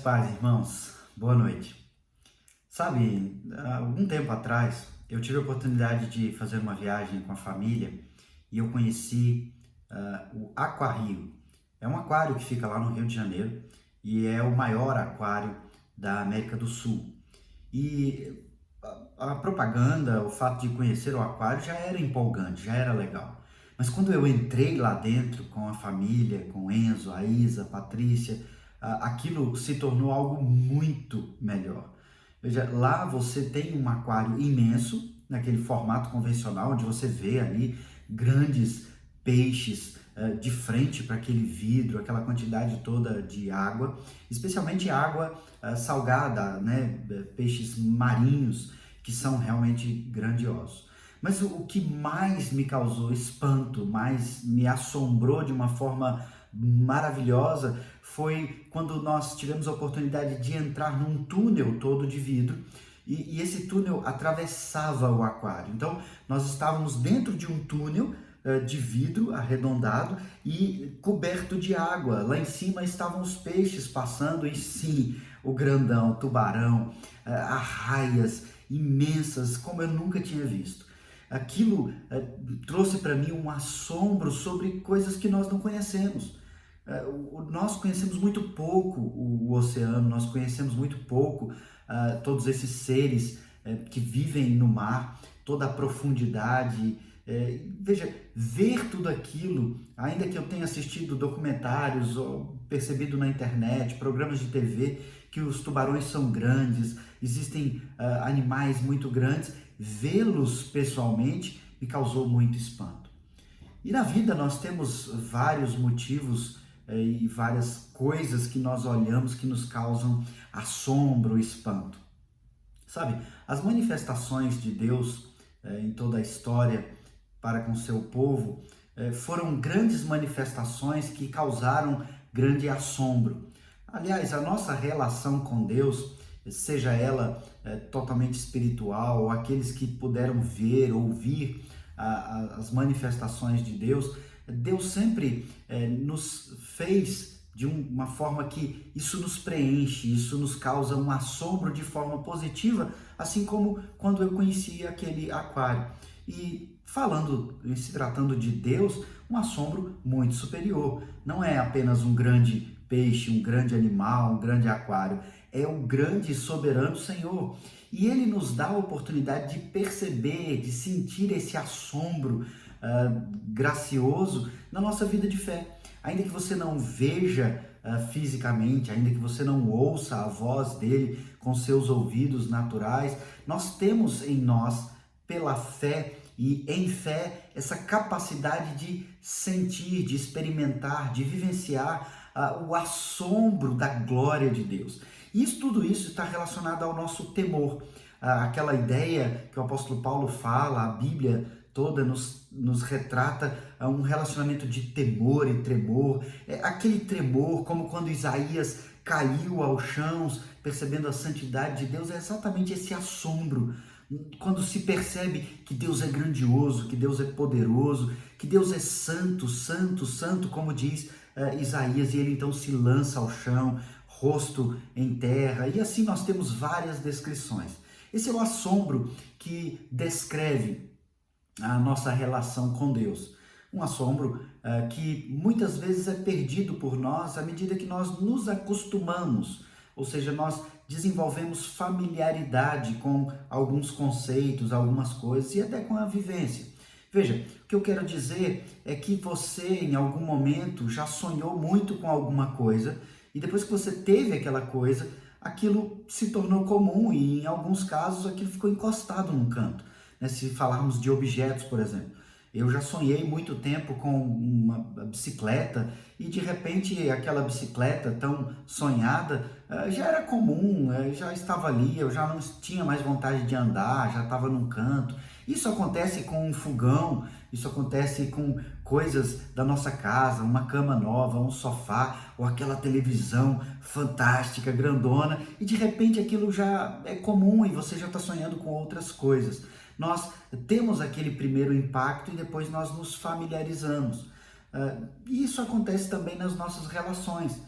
paz, irmãos. Boa noite. Sabe, há algum tempo atrás, eu tive a oportunidade de fazer uma viagem com a família e eu conheci o Aquarrio. É um aquário que fica lá no Rio de Janeiro e é o maior aquário da América do Sul. E a propaganda, o fato de conhecer o aquário já era empolgante, já era legal. Mas quando eu entrei lá dentro com a família, com Enzo, a Isa, a Patrícia, aquilo se tornou algo muito melhor. Veja, lá você tem um aquário imenso, naquele formato convencional, onde você vê ali grandes peixes de frente para aquele vidro, aquela quantidade toda de água, especialmente água salgada, né? Peixes marinhos que são realmente grandiosos. Mas o que mais me causou espanto, mais me assombrou de uma forma maravilhosa, foi quando nós tivemos a oportunidade de entrar num túnel todo de vidro e esse túnel atravessava o aquário. Então, nós estávamos dentro de um túnel de vidro arredondado e coberto de água. Lá em cima estavam os peixes passando e sim, o grandão, o tubarão, arraias imensas como eu nunca tinha visto. Aquilo trouxe para mim um assombro sobre coisas que nós não conhecemos. Nós conhecemos muito pouco o oceano, nós conhecemos muito pouco todos esses seres que vivem no mar, toda a profundidade. Veja, ver tudo aquilo, ainda que eu tenha assistido documentários ou percebido na internet, programas de TV, que os tubarões são grandes, existem animais muito grandes, vê-los pessoalmente me causou muito espanto. E na vida nós temos vários motivos e várias coisas que nós olhamos que nos causam assombro, espanto. Sabe, as manifestações de Deus em toda a história para com seu povo foram grandes manifestações que causaram grande assombro. Aliás, a nossa relação com Deus, seja ela totalmente espiritual, ou aqueles que puderam ver, ouvir as manifestações de Deus, Deus sempre nos fez de uma forma que isso nos preenche, isso nos causa um assombro de forma positiva, assim como quando eu conheci aquele aquário. E falando, se tratando de Deus, um assombro muito superior. Não é apenas um grande peixe, um grande animal, um grande aquário. É o grande e soberano Senhor. E Ele nos dá a oportunidade de perceber, de sentir esse assombro gracioso na nossa vida de fé. Ainda que você não veja fisicamente, ainda que você não ouça a voz dele com seus ouvidos naturais, nós temos em nós, pela fé e em fé, essa capacidade de sentir, de experimentar, de vivenciar o assombro da glória de Deus. Tudo isso está relacionado ao nosso temor. Aquela ideia que o apóstolo Paulo fala, a Bíblia toda nos retrata um relacionamento de temor e tremor. Aquele tremor, como quando Isaías caiu ao chão, percebendo a santidade de Deus, é exatamente esse assombro. Quando se percebe que Deus é grandioso, que Deus é poderoso, que Deus é santo, santo, santo, como diz Isaías, e ele então se lança ao chão, rosto em terra, e assim nós temos várias descrições. Esse é o assombro que descreve a nossa relação com Deus. Um assombro que muitas vezes é perdido por nós à medida que nós nos acostumamos, ou seja, nós desenvolvemos familiaridade com alguns conceitos, algumas coisas e até com a vivência. Veja, o que eu quero dizer é que você em algum momento já sonhou muito com alguma coisa e depois que você teve aquela coisa, aquilo se tornou comum e em alguns casos aquilo ficou encostado num canto. Se falarmos de objetos, por exemplo. Eu já sonhei muito tempo com uma bicicleta e de repente aquela bicicleta tão sonhada já era comum, já estava ali, eu já não tinha mais vontade de andar, já estava num canto. Isso acontece com um fogão, isso acontece com coisas da nossa casa, uma cama nova, um sofá ou aquela televisão fantástica, grandona, e de repente aquilo já é comum e você já está sonhando com outras coisas. Nós temos aquele primeiro impacto e depois nós nos familiarizamos. E isso acontece também nas nossas relações.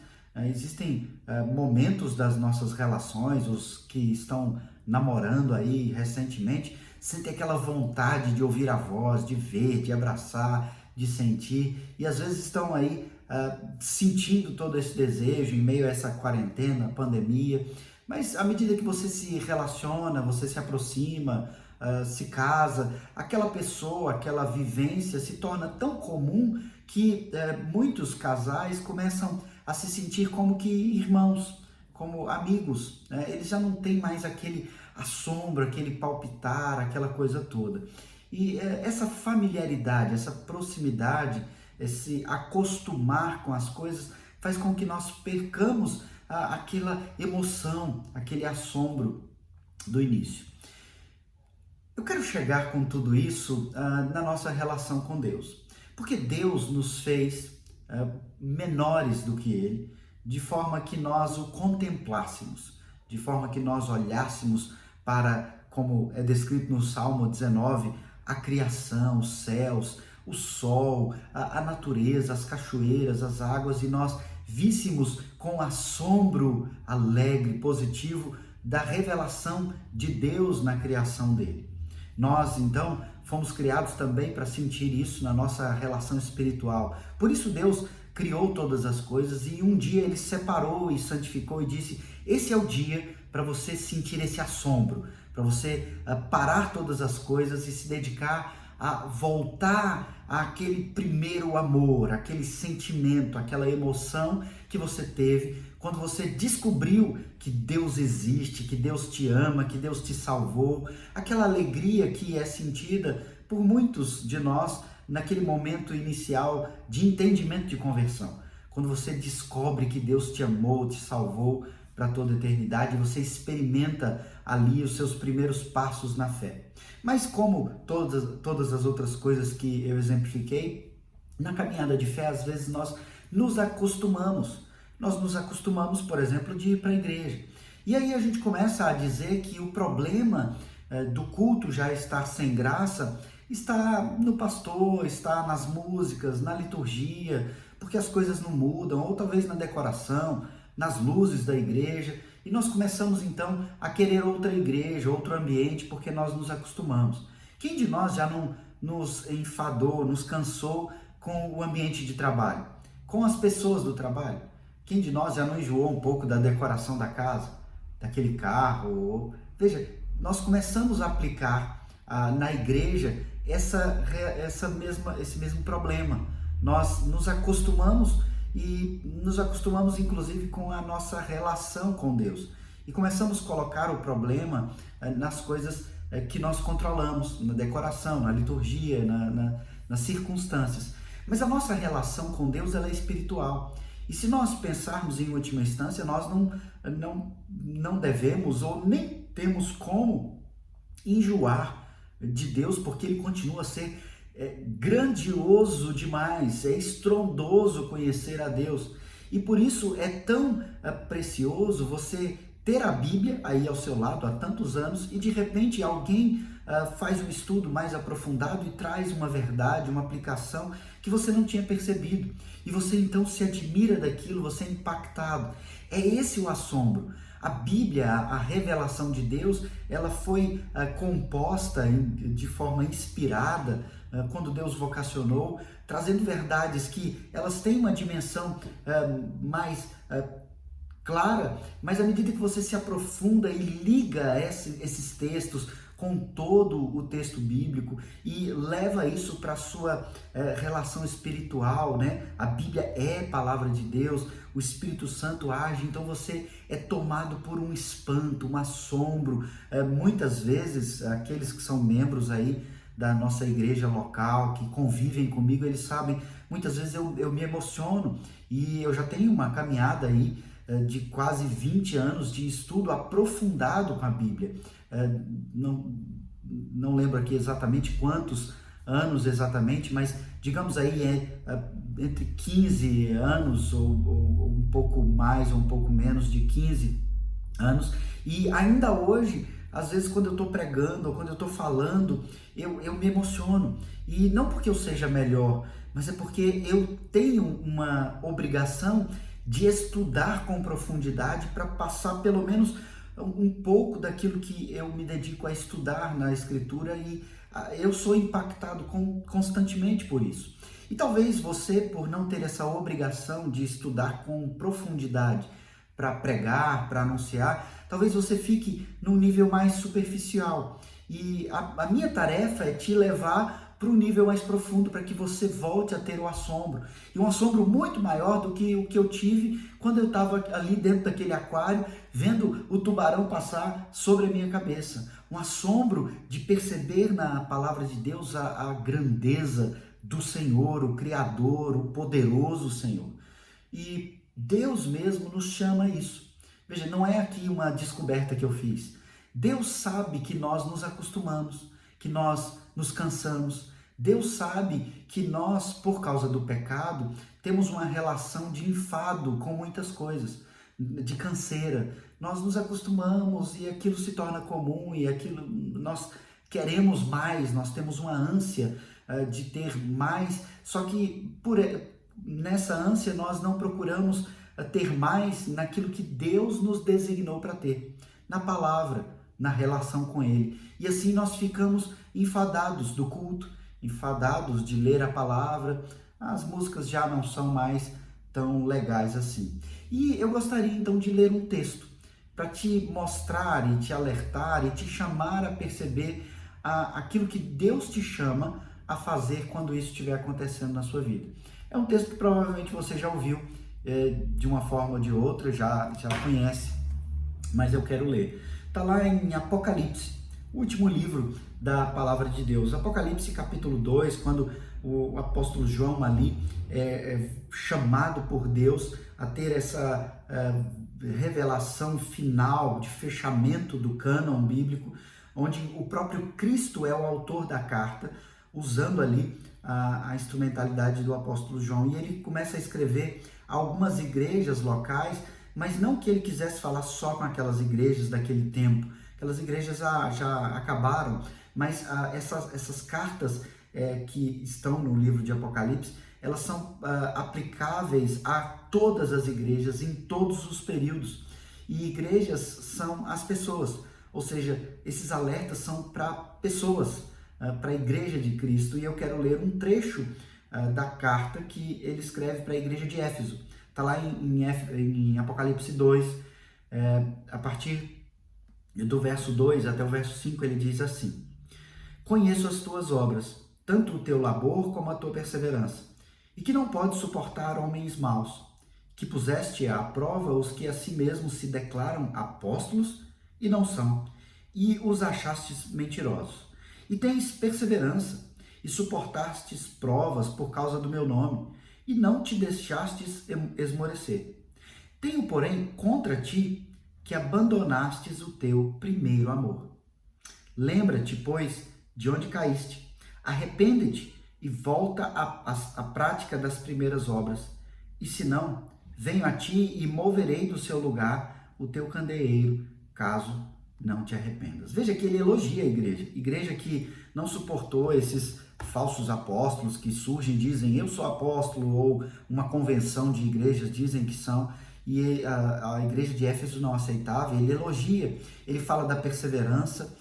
Existem momentos das nossas relações, os que estão namorando aí recentemente, sentem aquela vontade de ouvir a voz, de ver, de abraçar, de sentir, e às vezes estão aí sentindo todo esse desejo em meio a essa quarentena, pandemia, mas à medida que você se relaciona, você se aproxima, se casa, aquela pessoa, aquela vivência se torna tão comum que muitos casais começam a se sentir como que irmãos, como amigos, né? Eles já não têm mais aquele assombro, aquele palpitar, aquela coisa toda. E essa familiaridade, essa proximidade, esse acostumar com as coisas faz com que nós percamos aquela emoção, aquele assombro do início. Eu quero chegar com tudo isso na nossa relação com Deus, porque Deus nos fez menores do que Ele, de forma que nós o contemplássemos, de forma que nós olhássemos para, como é descrito no Salmo 19, a criação, os céus, o sol, a natureza, as cachoeiras, as águas, e nós víssemos com assombro alegre, positivo, da revelação de Deus na criação dele. Nós, então, fomos criados também para sentir isso na nossa relação espiritual. Por isso Deus criou todas as coisas e um dia Ele separou e santificou e disse: esse é o dia para você sentir esse assombro, para você parar todas as coisas e se dedicar a voltar àquele primeiro amor, aquele sentimento, aquela emoção que você teve quando você descobriu que Deus existe, que Deus te ama, que Deus te salvou, aquela alegria que é sentida por muitos de nós naquele momento inicial de entendimento de conversão. Quando você descobre que Deus te amou, te salvou para toda a eternidade, você experimenta ali os seus primeiros passos na fé. Mas como todas as outras coisas que eu exemplifiquei, na caminhada de fé, às vezes nós nos acostumamos. Nós nos acostumamos, por exemplo, de ir para a igreja. E aí a gente começa a dizer que o problema do culto já estar sem graça está no pastor, está nas músicas, na liturgia, porque as coisas não mudam, ou talvez na decoração, nas luzes da igreja, e nós começamos então a querer outra igreja, outro ambiente, porque nós nos acostumamos. Quem de nós já não nos enfadou, nos cansou com o ambiente de trabalho, com as pessoas do trabalho? Quem de nós já não enjoou um pouco da decoração da casa, daquele carro? Veja, nós começamos a aplicar na igreja esse mesmo problema. Nós nos acostumamos e nos acostumamos inclusive com a nossa relação com Deus. E começamos a colocar o problema nas coisas que nós controlamos, na decoração, na liturgia, nas circunstâncias. Mas a nossa relação com Deus ela é espiritual. E se nós pensarmos em última instância, nós não devemos ou nem temos como enjoar de Deus, porque Ele continua a ser grandioso demais, é estrondoso conhecer a Deus. E por isso é tão precioso você ter a Bíblia aí ao seu lado há tantos anos e de repente alguém faz um estudo mais aprofundado e traz uma verdade, uma aplicação que você não tinha percebido. E você então se admira daquilo, você é impactado. É esse o assombro. A Bíblia, a revelação de Deus, ela foi composta de forma inspirada quando Deus vocacionou, trazendo verdades que elas têm uma dimensão mais clara, mas à medida que você se aprofunda e liga esses textos com todo o texto bíblico e leva isso para a sua relação espiritual, né? A Bíblia é palavra de Deus, o Espírito Santo age, então você é tomado por um espanto, um assombro. Muitas vezes, aqueles que são membros aí da nossa igreja local, que convivem comigo, eles sabem, muitas vezes eu me emociono e eu já tenho uma caminhada aí de quase 20 anos de estudo aprofundado com a Bíblia. Não lembro aqui exatamente quantos anos exatamente, mas digamos aí entre 15 anos ou um pouco mais ou um pouco menos de 15 anos, e ainda hoje, às vezes quando eu estou pregando ou quando eu estou falando, eu me emociono, e não porque eu seja melhor, mas é porque eu tenho uma obrigação de estudar com profundidade para passar pelo menos um pouco daquilo que eu me dedico a estudar na Escritura e eu sou impactado constantemente por isso. E talvez você, por não ter essa obrigação de estudar com profundidade para pregar, para anunciar, talvez você fique num nível mais superficial. E a minha tarefa é te levar para um nível mais profundo, para que você volte a ter o assombro. E um assombro muito maior do que o que eu tive quando eu estava ali dentro daquele aquário, vendo o tubarão passar sobre a minha cabeça. Um assombro de perceber na palavra de Deus a grandeza do Senhor, o Criador, o poderoso Senhor. E Deus mesmo nos chama a isso. Veja, não é aqui uma descoberta que eu fiz. Deus sabe que nós nos acostumamos, que nós nos cansamos. Deus sabe que nós, por causa do pecado, temos uma relação de enfado com muitas coisas, de canseira. Nós nos acostumamos e aquilo se torna comum e aquilo nós queremos mais, nós temos uma ânsia de ter mais, só que nessa ânsia nós não procuramos ter mais naquilo que Deus nos designou para ter, na palavra, na relação com Ele. E assim nós ficamos enfadados do culto, enfadados de ler a palavra, as músicas já não são mais tão legais assim. E eu gostaria então de ler um texto para te mostrar e te alertar e te chamar a perceber aquilo que Deus te chama a fazer quando isso estiver acontecendo na sua vida. É um texto que provavelmente você já ouviu de uma forma ou de outra, já conhece, mas eu quero ler. Está lá em Apocalipse, o último livro da palavra de Deus. Apocalipse capítulo 2, quando o apóstolo João ali é chamado por Deus a ter essa revelação final de fechamento do cânon bíblico, onde o próprio Cristo é o autor da carta, usando ali a instrumentalidade do apóstolo João. E ele começa a escrever algumas igrejas locais, mas não que ele quisesse falar só com aquelas igrejas daquele tempo. Aquelas igrejas já acabaram, mas essas cartas que estão no livro de Apocalipse, elas são aplicáveis a todas as igrejas, em todos os períodos. E igrejas são as pessoas, ou seja, esses alertas são para pessoas, para a igreja de Cristo. E eu quero ler um trecho da carta que ele escreve para a igreja de Éfeso. Está lá em Apocalipse 2, a partir do verso 2 até o verso 5, ele diz assim: Conheço as tuas obras, tanto o teu labor como a tua perseverança, e que não podes suportar homens maus, que puseste à prova os que a si mesmos se declaram apóstolos e não são, e os achastes mentirosos. E tens perseverança, e suportastes provas por causa do meu nome, e não te deixastes esmorecer. Tenho, porém, contra ti que abandonastes o teu primeiro amor. Lembra-te, pois, de onde caíste, arrepende-te e volta à prática das primeiras obras. E se não, venho a ti e moverei do seu lugar o teu candeeiro, caso não te arrependas. Veja que ele elogia a igreja que não suportou esses falsos apóstolos que surgem e dizem eu sou apóstolo, ou uma convenção de igrejas dizem que são, e a igreja de Éfeso não aceitava. Ele elogia, ele fala da perseverança,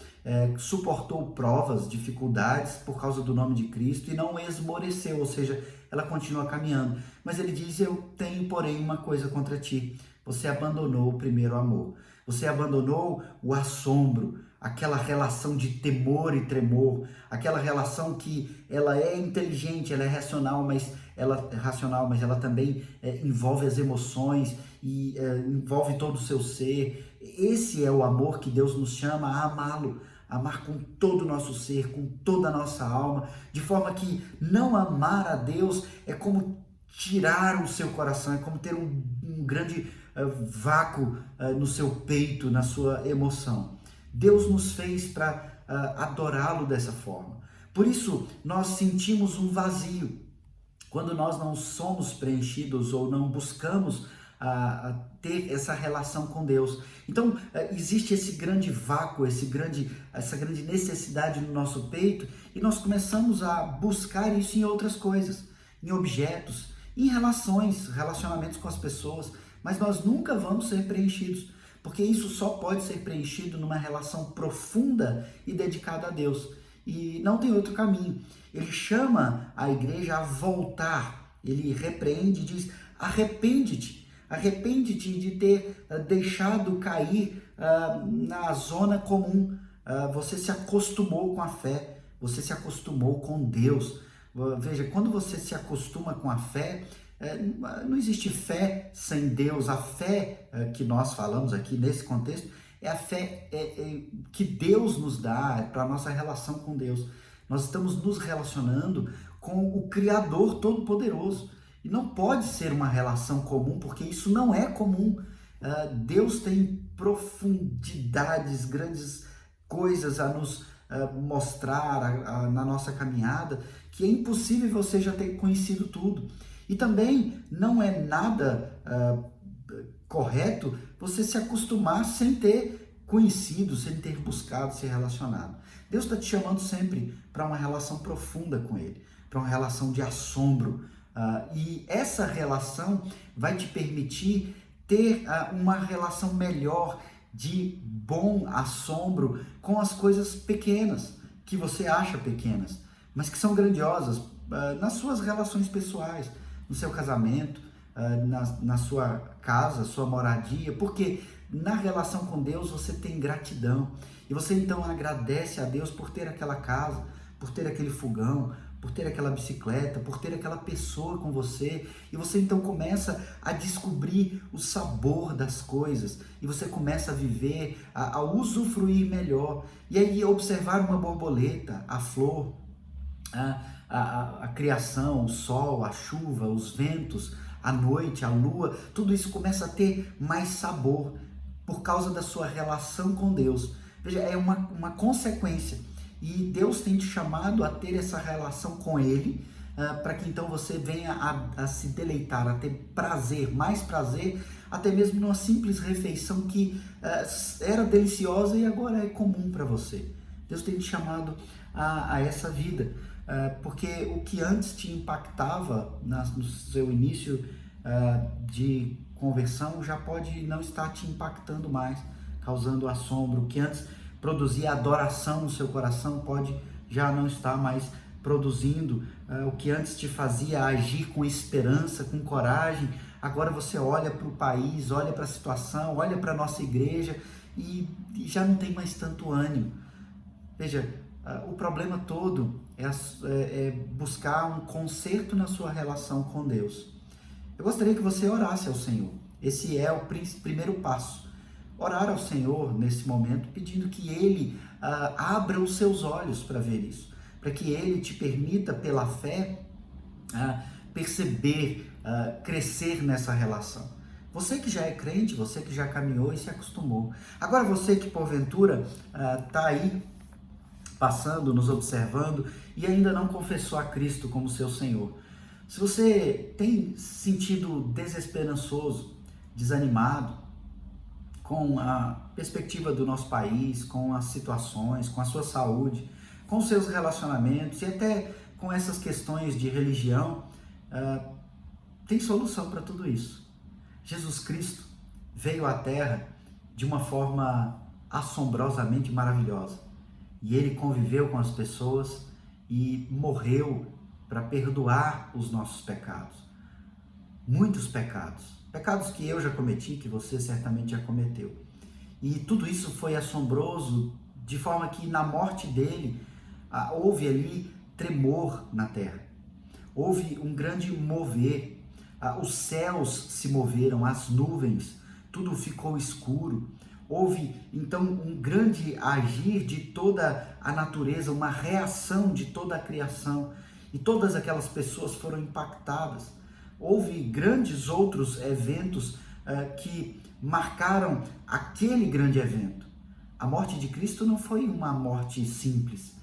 suportou provas, dificuldades por causa do nome de Cristo e não esmoreceu, ou seja, ela continua caminhando. Mas ele diz, eu tenho porém uma coisa contra ti, você abandonou o primeiro amor, você abandonou o assombro, aquela relação de temor e tremor, aquela relação que ela é inteligente, ela é racional, mas ela também envolve as emoções e envolve todo o seu ser. Esse é o amor que Deus nos chama a amá-lo, amar com todo o nosso ser, com toda a nossa alma, de forma que não amar a Deus é como tirar o seu coração, é como ter um grande vácuo no seu peito, na sua emoção. Deus nos fez para adorá-lo dessa forma. Por isso, nós sentimos um vazio quando nós não somos preenchidos ou não buscamos ter essa relação com Deus. Então, existe esse grande vácuo, essa grande necessidade no nosso peito, e nós começamos a buscar isso em outras coisas, em objetos, em relacionamentos com as pessoas, mas nós nunca vamos ser preenchidos, porque isso só pode ser preenchido numa relação profunda e dedicada a Deus. E não tem outro caminho. Ele chama a igreja a voltar, ele repreende e diz: arrepende-te. Arrepende-te de ter deixado cair na zona comum. Você se acostumou com a fé, você se acostumou com Deus. Veja, quando você se acostuma com a fé, não existe fé sem Deus. A fé que nós falamos aqui nesse contexto é a fé que Deus nos dá para a nossa relação com Deus. Nós estamos nos relacionando com o Criador Todo-Poderoso. E não pode ser uma relação comum, porque isso não é comum. Deus tem profundidades, grandes coisas a nos mostrar na nossa caminhada, que é impossível você já ter conhecido tudo. E também não é nada correto você se acostumar sem ter conhecido, sem ter buscado, se relacionado. Deus está te chamando sempre para uma relação profunda com Ele, para uma relação de assombro. E essa relação vai te permitir ter uma relação melhor de bom assombro com as coisas pequenas, que você acha pequenas, mas que são grandiosas nas suas relações pessoais, no seu casamento, na sua casa, sua moradia, porque na relação com Deus você tem gratidão, e você então agradece a Deus por ter aquela casa, por ter aquele fogão, por ter aquela bicicleta, por ter aquela pessoa com você, e você então começa a descobrir o sabor das coisas, e você começa a viver, a usufruir melhor, e aí observar uma borboleta, a flor, a criação, o sol, a chuva, os ventos, a noite, a lua, tudo isso começa a ter mais sabor, por causa da sua relação com Deus. Veja, é uma consequência. E Deus tem te chamado a ter essa relação com Ele, para que então você venha a se deleitar, a ter prazer, mais prazer, até mesmo numa simples refeição que era deliciosa e agora é comum para você. Deus tem te chamado a essa vida, porque o que antes te impactava no seu início de conversão já pode não estar te impactando mais, causando assombro. O que antes produzia adoração no seu coração pode já não estar mais produzindo. O que antes te fazia agir com esperança, com coragem, agora você olha para o país, olha para a situação, olha para a nossa igreja e já não tem mais tanto ânimo. Veja, o problema todo é buscar um conserto na sua relação com Deus. Eu gostaria que você orasse ao Senhor. Esse é o primeiro passo. Orar ao Senhor nesse momento, pedindo que Ele abra os seus olhos para ver isso, para que Ele te permita, pela fé, perceber, crescer nessa relação. Você que já é crente, você que já caminhou e se acostumou. Agora você que porventura está aí passando, nos observando e ainda não confessou a Cristo como seu Senhor. Se você tem sentido desesperançoso, desanimado com a perspectiva do nosso país, com as situações, com a sua saúde, com os seus relacionamentos e até com essas questões de religião, tem solução para tudo isso. Jesus Cristo veio à Terra de uma forma assombrosamente maravilhosa. E Ele conviveu com as pessoas e morreu para perdoar os nossos pecados. Muitos pecados. Pecados que eu já cometi, que você certamente já cometeu. E tudo isso foi assombroso, de forma que na morte dele houve ali tremor na terra. Houve um grande mover. Os céus se moveram, as nuvens, tudo ficou escuro. Houve então um grande agir de toda a natureza, uma reação de toda a criação. E todas aquelas pessoas foram impactadas. Houve grandes outros eventos que marcaram aquele grande evento. A morte de Cristo não foi uma morte simples.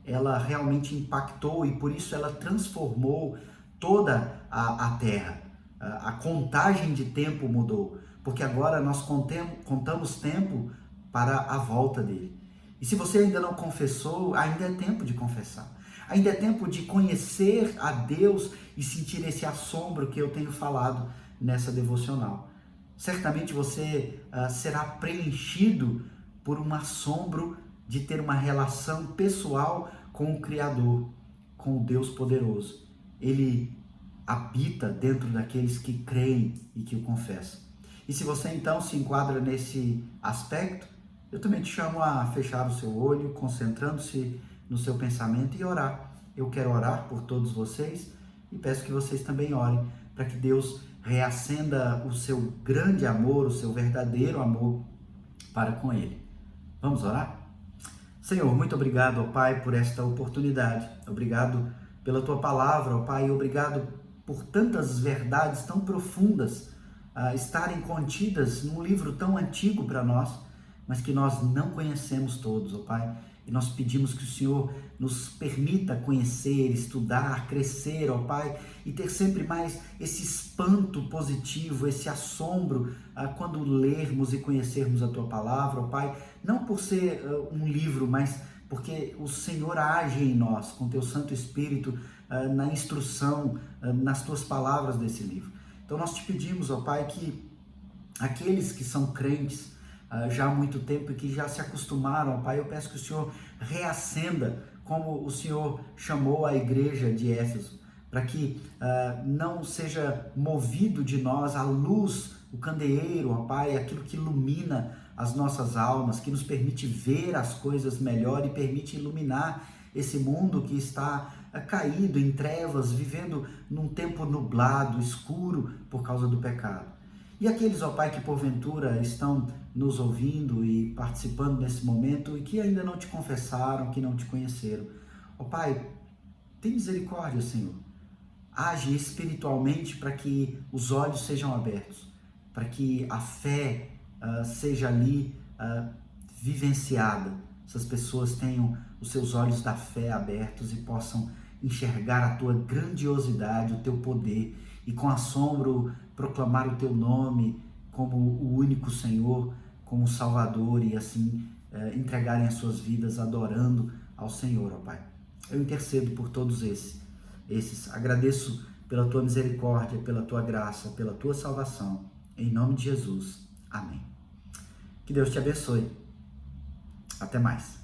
Ela realmente impactou e por isso ela transformou toda a terra. A contagem de tempo mudou, porque agora nós contamos tempo para a volta dele. E se você ainda não confessou, ainda é tempo de confessar. Ainda é tempo de conhecer a Deus e sentir esse assombro que eu tenho falado nessa devocional. Certamente você será preenchido por um assombro de ter uma relação pessoal com o Criador, com o Deus poderoso. Ele habita dentro daqueles que creem e que o confessam. E se você então se enquadra nesse aspecto, eu também te chamo a fechar o seu olho, concentrando-se no seu pensamento e orar. Eu quero orar por todos vocês e peço que vocês também orem para que Deus reacenda o seu grande amor, o seu verdadeiro amor para com Ele. Vamos orar? Senhor, muito obrigado, ó Pai, por esta oportunidade. Obrigado pela Tua palavra, ó Pai, e obrigado por tantas verdades tão profundas estarem contidas num livro tão antigo para nós, mas que nós não conhecemos todos, ó Pai. E nós pedimos que o Senhor nos permita conhecer, estudar, crescer, ó Pai, e ter sempre mais esse espanto positivo, esse assombro quando lermos e conhecermos a Tua palavra, ó Pai, não por ser um livro, mas porque o Senhor age em nós, com Teu Santo Espírito, na instrução, nas Tuas palavras desse livro. Então nós te pedimos, ó Pai, que aqueles que são crentes já há muito tempo e que já se acostumaram, ó Pai, eu peço que o Senhor reacenda como o Senhor chamou a igreja de Éfeso, para que não seja movido de nós a luz, o candeeiro, ó Pai, aquilo que ilumina as nossas almas, que nos permite ver as coisas melhor e permite iluminar esse mundo que está caído em trevas, vivendo num tempo nublado, escuro por causa do pecado. E aqueles, ó Pai, que porventura estão nos ouvindo e participando nesse momento e que ainda não te confessaram, que não te conheceram. Ó Pai, tem misericórdia, Senhor. Age espiritualmente para que os olhos sejam abertos, para que a fé seja ali vivenciada. Essas pessoas tenham os seus olhos da fé abertos e possam enxergar a Tua grandiosidade, o Teu poder e com assombro proclamar o Teu nome como o único Senhor, como Salvador e assim entregarem as suas vidas adorando ao Senhor, ó Pai. Eu intercedo por todos esses. Agradeço pela Tua misericórdia, pela Tua graça, pela Tua salvação. Em nome de Jesus. Amém. Que Deus te abençoe. Até mais.